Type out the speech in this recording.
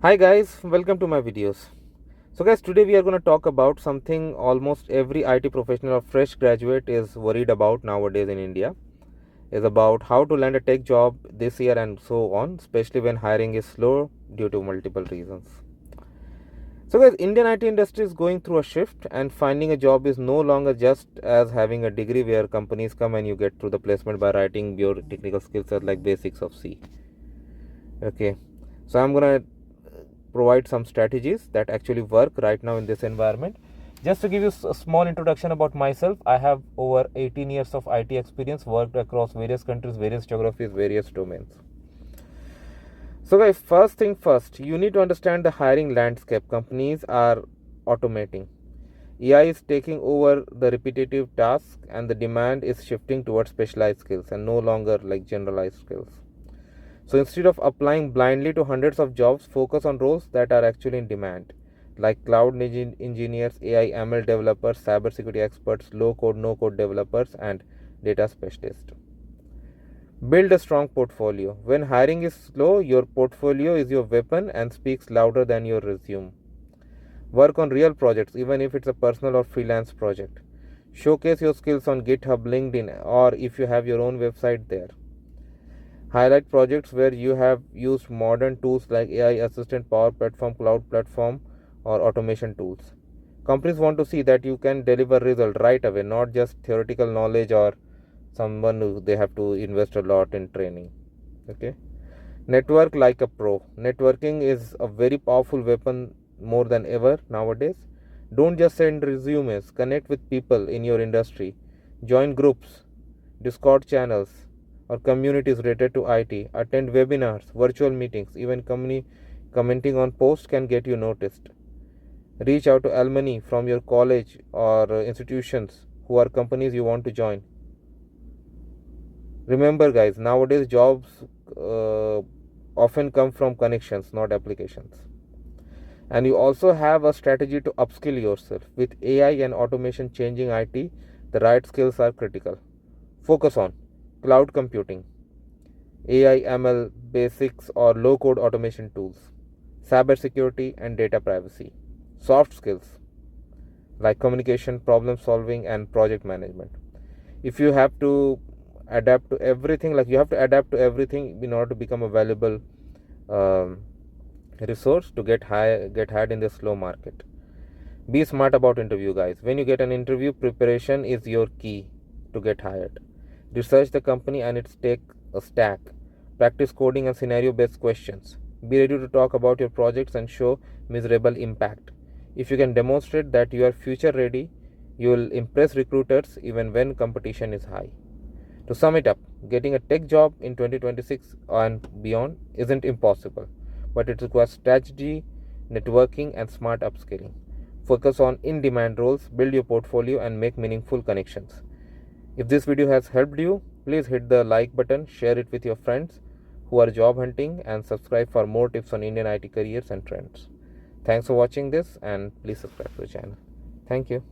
Hi guys, welcome to my videos. So guys, today we are going to talk about something almost every IT professional or fresh graduate is worried about nowadays in India. Is about how to land a tech job this year and so on, especially when hiring is slow due to multiple reasons. So guys, Indian IT industry is going through a shift and finding a job is no longer just as having a degree where companies come and you get through the placement by writing your technical skill set like basics of C. Okay, so I'm gonna provide some strategies that actually work right now in this environment. Just to give you a small introduction about myself, I have over 18 years of IT experience, worked across various countries, various geographies, various domains. So guys, first thing first, you need to understand the hiring landscape. Companies are automating. AI is taking over the repetitive tasks and the demand is shifting towards specialized skills and no longer like generalized skills. So instead of applying blindly to hundreds of jobs, focus on roles that are actually in demand, like cloud engineers, AI ML developers, cybersecurity experts, low code, no code developers, and data specialists. Build a strong portfolio. When hiring is slow, your portfolio is your weapon and speaks louder than your resume. Work on real projects, even if it's a personal or freelance project. Showcase your skills on GitHub, LinkedIn, or if you have your own website there. Highlight projects where you have used modern tools like AI assistant, Power Platform, Cloud Platform, or automation tools. Companies want to see that you can deliver result right away, not just theoretical knowledge or someone who they have to invest a lot in training. Okay. Network like a pro. Networking is a very powerful weapon more than ever nowadays. Don't just send resumes, connect with people in your industry. Join groups, Discord channels, or communities related to IT. Attend webinars, virtual meetings, even commenting on posts can get you noticed. Reach out to alumni from your college or institutions who are companies you want to join. Remember, guys, nowadays jobs uh, often come from connections, not applications. And you also have a strategy to upskill yourself. With AI and automation changing IT, the right skills are critical. Focus on cloud computing, AI ML basics or low code automation tools, cybersecurity and data privacy, soft skills like communication, problem solving, and project management. If you have to adapt to everything, like you have to adapt to everything in order to become a valuable um, resource to get hired in the slow market. Be smart about interview, guys. When you get an interview, preparation is your key to get hired. Research the company and its tech stack. Practice coding and scenario based questions. Be ready to talk about your projects and show measurable impact. If you can demonstrate that you are future ready, you will impress recruiters even when competition is high. To sum it up, getting a tech job in 2026 and beyond isn't impossible, but it requires strategy, networking, and smart upskilling. Focus on in demand roles, build your portfolio, and make meaningful connections. If this video has helped you, please hit the like button, share it with your friends who are job hunting, and subscribe for more tips on Indian IT careers and trends. Thanks for watching this, and please subscribe to the channel. Thank you.